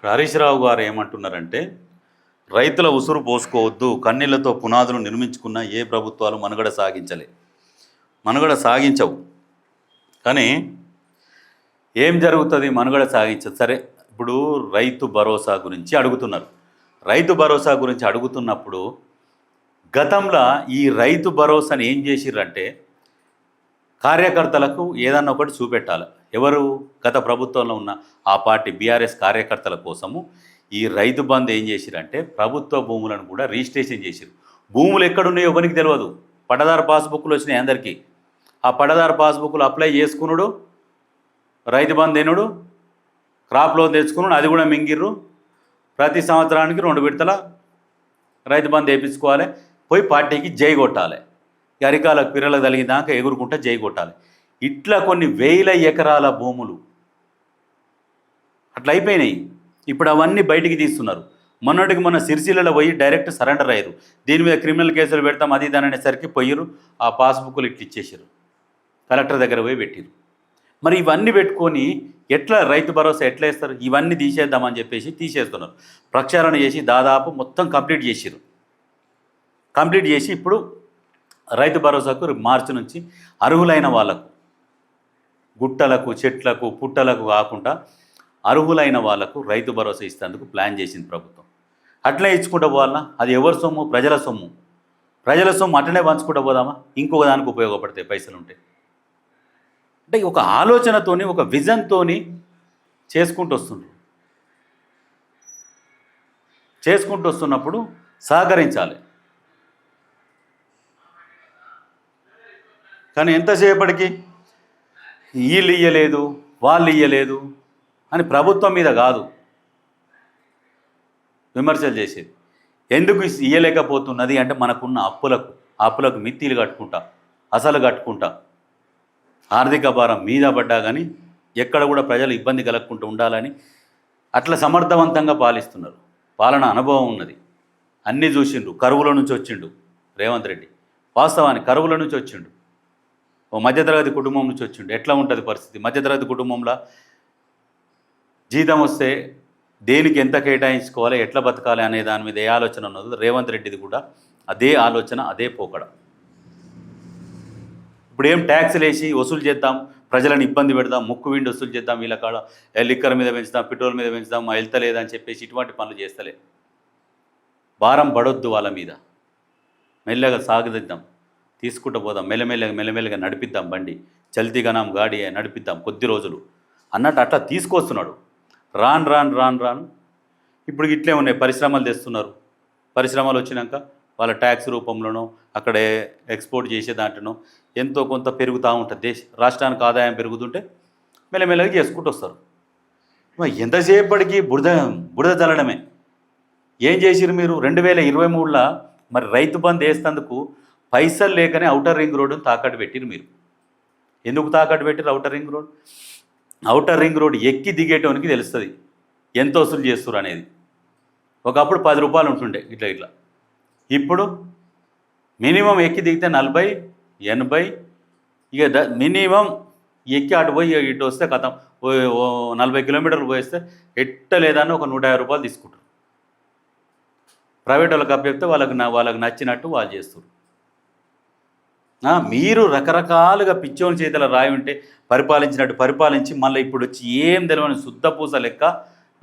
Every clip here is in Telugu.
హరీష్ రావు గారు ఏమంటున్నారంటే రైతుల ఉసురు పోసుకోవద్దు, కన్నీళ్లతో పునాదులు నిర్మించుకున్న ఏ ప్రభుత్వాలు మనుగడ సాగించవు. కానీ ఏం జరుగుతుంది? మనుగడ సాగించదు. సరే, ఇప్పుడు రైతు భరోసా గురించి అడుగుతున్నారు. రైతు భరోసా గురించి అడుగుతున్నప్పుడు గతంలో ఈ రైతు భరోసాని ఏం చేసిర్రంటే కార్యకర్తలకు ఏదన్నా ఒకటి చూపెట్టాలి. ఎవరు? గత ప్రభుత్వంలో ఉన్న ఆ పార్టీ బీఆర్ఎస్ కార్యకర్తల కోసము ఈ రైతు బంధు ఏం చేసిరంటే ప్రభుత్వ భూములను కూడా రిజిస్ట్రేషన్ చేసిరు. భూములు ఎక్కడున్నాయో ఎవరికి తెలియదు. పట్టదారు పాస్బుక్లు వచ్చినాయి అందరికీ. ఆ పట్టదారు పాస్బుక్లు అప్లై చేసుకున్నాడు, రైతు బంధు తినుడు, క్రాప్ లోన్ తెచ్చుకున్నాడు, అది కూడా మింగిర్రు. ప్రతి సంవత్సరానికి 2 విడతల రైతు బంధు వేయించుకోవాలి, పోయి పార్టీకి జై కొట్టాలి. అరికాలకు పిర్రలకు తగిలిదాకా ఎగురుకుంటా జై కొట్టాలి. ఇట్లా కొన్ని వేల ఎకరాల భూములు అట్లా అయిపోయినాయి. ఇప్పుడు అవన్నీ బయటికి తీస్తున్నారు. మొన్నటికి మొన్న సిరిసిల్లలో పోయి డైరెక్ట్ సరెండర్ అయ్యారు. దీని మీద క్రిమినల్ కేసులు పెడతాం అది ఇది అనేసరికి పోయిరు, ఆ పాస్బుక్లు ఇట్లా ఇచ్చేసారు, కలెక్టర్ దగ్గర పోయి పెట్టిరు. మరి ఇవన్నీ పెట్టుకొని ఎట్లా రైతు భరోసా ఎట్లా ఇస్తారు? ఇవన్నీ తీసేద్దామని చెప్పేసి తీసేస్తున్నారు. ప్రక్షాళన చేసి దాదాపు మొత్తం కంప్లీట్ చేసి ఇప్పుడు రైతు భరోసాకు మార్చి నుంచి అర్హులైన వాళ్ళకు, గుట్టలకు చెట్లకు పుట్టలకు కాకుండా అర్హులైన వాళ్ళకు రైతు భరోసా ఇస్తేందుకు ప్లాన్ చేసింది ప్రభుత్వం. అట్లే ఇచ్చుకుంటూ పోవాలన్నా? అది ఎవరి సొమ్ము? ప్రజల సొమ్ము అట్లనే పంచుకుంటూ పోదామా? ఇంకొక దానికి ఉపయోగపడతాయి పైసలు ఉంటే. అంటే ఒక ఆలోచనతోని ఒక విజన్తోని చేసుకుంటూ వస్తున్నప్పుడు సహకరించాలి. కానీ ఎంతసేపటికి వీళ్ళు ఇయ్యలేదు వాళ్ళు ఇయ్యలేదు అని ప్రభుత్వం మీద కాదు విమర్శలు చేసేది. ఎందుకు ఇయ్యలేకపోతున్నది అంటే మనకున్న అప్పులకు మిత్తిలు కట్టుకుంటా, అసలు కట్టుకుంటా, ఆర్థిక భారం మీద పడ్డా కానీ ఎక్కడ కూడా ప్రజలు ఇబ్బంది కలగకుండా ఉండాలని అట్లా సమర్థవంతంగా పాలిస్తున్నారు. పాలన అనుభవం ఉన్నది, అన్నీ చూసిండు. కరువుల నుంచి వచ్చిండు రేవంత్ రెడ్డి. వాస్తవానికి కరువుల నుంచి వచ్చిండు, ఓ మధ్యతరగతి కుటుంబం నుంచి వచ్చిండు. ఎట్లా ఉంటుంది పరిస్థితి? మధ్యతరగతి కుటుంబంలో జీతం వస్తే దేనికి ఎంత కేటాయించుకోవాలి, ఎట్లా బతకాలి అనే దాని మీద ఏ ఆలోచన ఉన్నదో రేవంత్ రెడ్డిది కూడా అదే ఆలోచన, అదే పోకడ. ఇప్పుడు ఏం ట్యాక్స్లు వేసి వసూలు చేద్దాం, ప్రజలను ఇబ్బంది పెడదాం, ముక్కు విండి వసూలు చేద్దాం, వీళ్ళ కాడ లిక్కర్ మీద పెంచుదాం, పెట్రోల్ మీద పెంచుదాం, వెళ్తలేదని చెప్పేసి ఇటువంటి పనులు చేస్తలే. భారం పడొద్దు వాళ్ళ మీద, మెల్లగా సాగదిద్దాం, తీసుకుంటూ పోదాం, మెల్లమెల్లగా నడిపిద్దాం, బండి చల్తీగనం గాడి నడిపిద్దాం కొద్ది రోజులు అన్నట్టు అట్లా తీసుకొస్తున్నాడు. రాను ఇప్పుడు ఇట్లే ఉన్నాయి. పరిశ్రమలు తెస్తున్నారు. పరిశ్రమలు వచ్చినాక వాళ్ళ ట్యాక్స్ రూపంలోనో అక్కడే ఎక్స్పోర్ట్ చేసే దాంట్లోనో ఎంతో కొంత పెరుగుతూ ఉంటుంది. రాష్ట్రానికి ఆదాయం పెరుగుతుంటే మెల్లమెల్లగా చేసుకుంటూ వస్తారు. ఎంతసేపటికి బురద చల్లడమే. ఏం చేసిరు మీరు? 2023లో మరి రైతు బంధు వేసేందుకు పైసలు లేకనే ఔటర్ రింగ్ రోడ్డును తాకట్టు పెట్టిరు మీరు. ఎందుకు తాకట్టు పెట్టిరు outer ring road? Outer ring road ఎక్కి దిగేటోనికి తెలుస్తుంది ఎంత వసూలు చేస్తారు అనేది. ఒకప్పుడు 10 రూపాయలు ఉంటుండే ఇట్లా. ఇప్పుడు మినిమం ఎక్కి దిగితే 40, 80, ఇక మినిమం ఎక్కి అటు పోయి ఇటు వస్తే కథం 40 కిలోమీటర్లు పోయేస్తే ఎట్టలేదని ఒక 150 రూపాయలు తీసుకుంటారు. ప్రైవేట్ వాళ్ళకి అప్పచెప్తే వాళ్ళకి నచ్చినట్టు వాళ్ళు చేస్తారు. మీరు రకరకాలుగా పిచ్చోని చేతుల రాయి ఉంటే పరిపాలించినట్టు పరిపాలించి మళ్ళీ ఇప్పుడు వచ్చి ఏం తెలియని శుద్ధపూస లెక్క,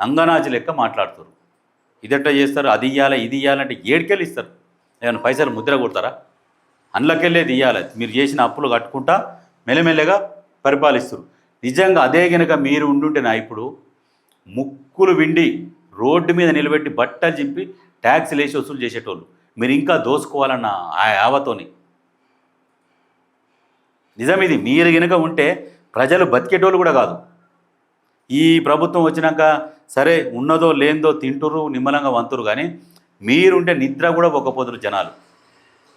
నంగనాచి లెక్క మాట్లాడుతారు. ఇదట్లా చేస్తారు, అది ఇవ్వాలి ఇది ఇవ్వాలంటే ఏడుకెళ్ళి ఇస్తారు. ఏమైనా పైసలు ముద్ర కొడతారా? అందులోకెళ్ళేది ఇవ్వాలి. మీరు చేసిన అప్పులు కట్టుకుంటా మెల్లమెల్లగా పరిపాలిస్తారు. నిజంగా అదే కనుక మీరు ఉండుంటే ఇప్పుడు ముక్కులు విండి రోడ్డు మీద నిలబెట్టి బట్టలు చింపి ట్యాక్స్లు వేసి వసూలు చేసేటోళ్ళు. మీరు ఇంకా దోసుకోవాలన్న ఆ యావతోని. నిజం ఇది. మీరు కనుక ఉంటే ప్రజలు బతికేటోళ్ళు కూడా కాదు. ఈ ప్రభుత్వం వచ్చినాక సరే ఉన్నదో లేదో తింటురు, నిమ్మలంగా వంతురు, కానీ మీరుంటే నిద్ర కూడా ఒక్కపోతురు జనాలు.